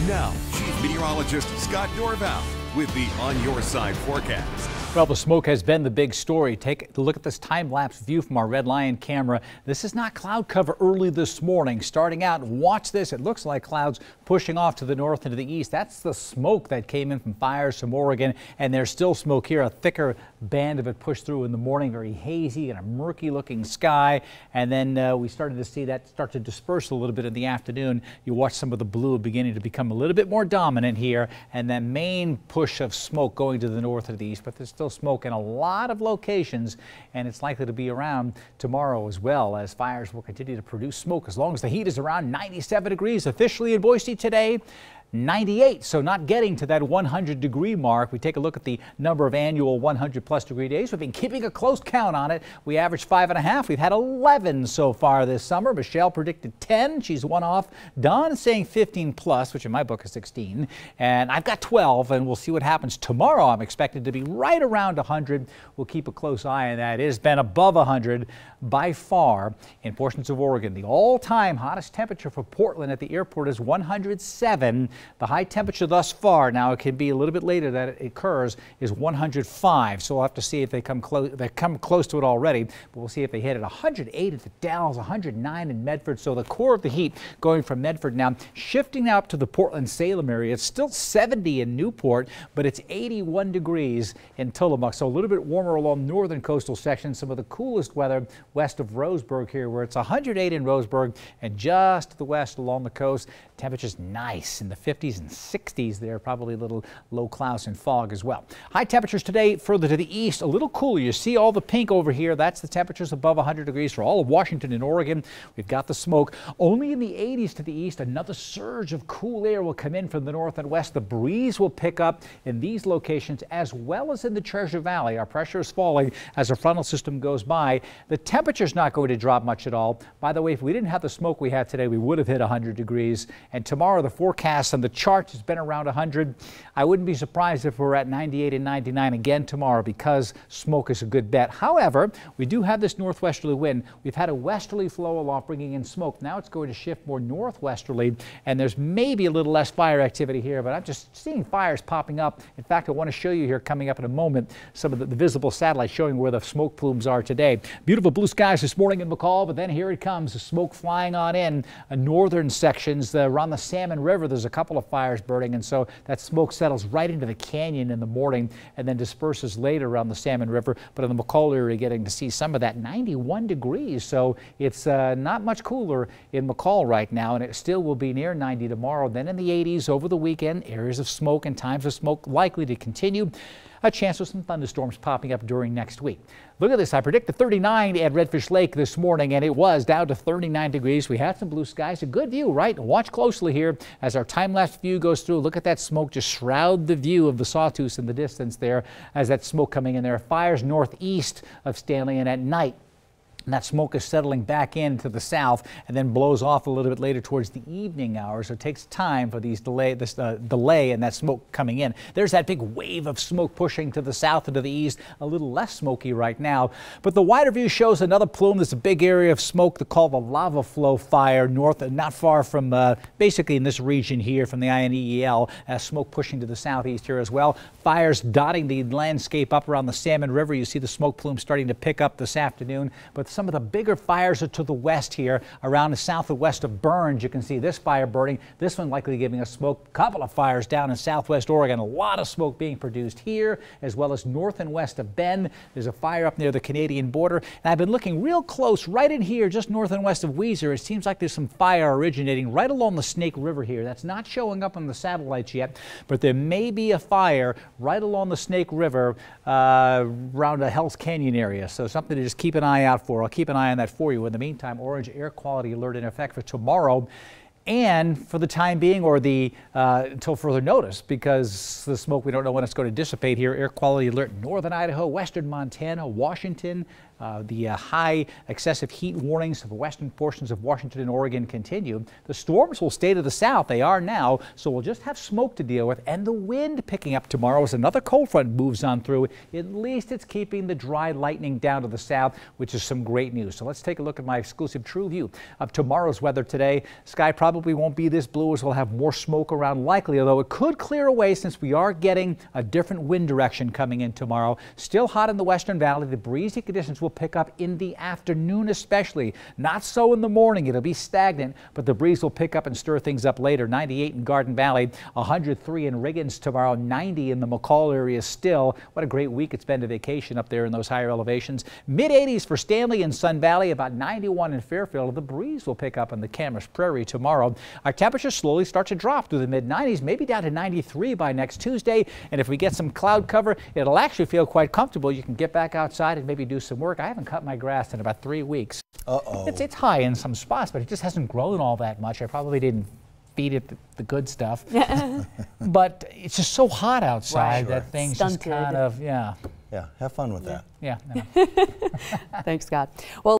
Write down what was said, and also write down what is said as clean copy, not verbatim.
Now, Chief Meteorologist Scott Dorval with the On Your Side forecast. Well, the smoke has been the big story. Take a look at this time-lapse view from our Red Lion camera. This is not cloud cover early this morning. Starting out, watch this. It looks like clouds pushing off to the north and to the east. That's the smoke that came in from fires from Oregon, and there's still smoke here. A thicker band of it pushed through in the morning, very hazy and a murky-looking sky. And then we started to see that start to disperse a little bit in the afternoon. You watch some of the blue beginning to become a little bit more dominant here, and that main push of smoke going to the north and the east. But there's still smoke in a lot of locations, and it's likely to be around tomorrow as well, as fires will continue to produce smoke as long as the heat is around 97 degrees officially in Boise today. 98, so not getting to that 100-degree mark. We take a look at the number of annual 100-plus degree days. We've been keeping a close count on it. We averaged 5.5. We've had 11 so far this summer. Michelle predicted 10. She's one off. Don is saying 15-plus, which in my book is 16. And I've got 12, and we'll see what happens tomorrow. I'm expected to be right around 100. We'll keep a close eye on that. It has been above 100 by far in portions of Oregon. The all-time hottest temperature for Portland at the airport is 107. The high temperature thus far, now it can be a little bit later that it occurs, is 105. So we'll have to see if they come close. They come close to it already, but we'll see if they hit it. 108 at the Dalles, 109 in Medford. So the core of the heat going from Medford now shifting up to the Portland-Salem area. It's still 70 in Newport, but it's 81 degrees in Tillamook. So a little bit warmer along northern coastal sections. Some of the coolest weather west of Roseburg here, where it's 108 in Roseburg, and just to the west along the coast, temperatures nice in the 50s and 60s there, probably a little low clouds and fog as well. High temperatures today further to the east, a little cooler. You see all the pink over here. That's the temperatures above 100 degrees for all of Washington and Oregon. We've got the smoke. Only in the 80s to the east, another surge of cool air will come in from the north and west. The breeze will pick up in these locations as well as in the Treasure Valley. Our pressure is falling as a frontal system goes by. The temperature's not going to drop much at all. By the way, if we didn't have the smoke we had today, we would have hit 100 degrees. And tomorrow, the forecast on the chart has been around 100. I wouldn't be surprised if we're at 98 and 99 again tomorrow, because smoke is a good bet. However, we do have this northwesterly wind. We've had a westerly flow aloft bringing in smoke. Now it's going to shift more northwesterly, and there's maybe a little less fire activity here, but I'm just seeing fires popping up. In fact, I want to show you here coming up in a moment some of the visible satellites showing where the smoke plumes are today. Beautiful blue skies this morning in McCall, but then here it comes, the smoke flying on in northern sections around the Salmon River. There's a couple of fires burning, and so that smoke settles right into the canyon in the morning and then disperses later around the Salmon River. But in the McCall area, getting to see some of that 91 degrees, so it's not much cooler in McCall right now, and it still will be near 90 tomorrow. Then in the 80s over the weekend, areas of smoke and times of smoke likely to continue. A chance of some thunderstorms popping up during next week. Look at this. I predict the 39 at Redfish Lake this morning, and it was down to 39 degrees. We had some blue skies. A good view, right? Watch closely here as our time-lapse view goes through. Look at that smoke just shroud the view of the Sawtooth in the distance there as that smoke coming in. There are fires northeast of Stanley, and at night, and that smoke is settling back into the south and then blows off a little bit later towards the evening hours. So it takes time for this delay and that smoke coming in. There's that big wave of smoke pushing to the south and to the east, a little less smoky right now. But the wider view shows another plume. There's a big area of smoke called the lava flow fire north, not far from basically in this region here from the INEEL. Smoke pushing to the southeast here as well. Fires dotting the landscape up around the Salmon River. You see the smoke plume starting to pick up this afternoon. But some of the bigger fires are to the west here, around the south and west of Burns. You can see this fire burning. This one likely giving us smoke. A couple of fires down in southwest Oregon. A lot of smoke being produced here, as well as north and west of Bend. There's a fire up near the Canadian border. And I've been looking real close right in here, just north and west of Weiser. It seems like there's some fire originating right along the Snake River here. That's not showing up on the satellites yet, but there may be a fire right along the Snake River around the Hell's Canyon area. So something to just keep an eye out for. I'll keep an eye on that for you. In the meantime, orange air quality alert in effect for tomorrow and for the time being, or until further notice, because the smoke, we don't know when it's going to dissipate here. Air quality alert, northern Idaho, western Montana, Washington, The high excessive heat warnings for the western portions of Washington and Oregon continue. The storms will stay to the south. They are now, so we'll just have smoke to deal with, and the wind picking up tomorrow as another cold front moves on through. At least it's keeping the dry lightning down to the south, which is some great news. So let's take a look at my exclusive true view of tomorrow's weather today. Sky probably won't be this blue as we'll have more smoke around likely, although it could clear away since we are getting a different wind direction coming in tomorrow. Still hot in the western valley. The breezy conditions will pick up in the afternoon especially. Not so in the morning. It'll be stagnant, but the breeze will pick up and stir things up later. 98 in Garden Valley, 103 in Riggins tomorrow, 90 in the McCall area still. What a great week it's been to vacation up there in those higher elevations. Mid-80s for Stanley and Sun Valley, about 91 in Fairfield. The breeze will pick up in the Camas Prairie tomorrow. Our temperatures slowly start to drop through the mid-90s, maybe down to 93 by next Tuesday. And if we get some cloud cover, it'll actually feel quite comfortable. You can get back outside and maybe do some work. I haven't cut my grass in about 3 weeks. It's high in some spots, but it just hasn't grown all that much. I probably didn't feed it the good stuff. But it's just so hot outside that things just kind of, Yeah, have fun with that. Yeah. Thanks, Scott. Well.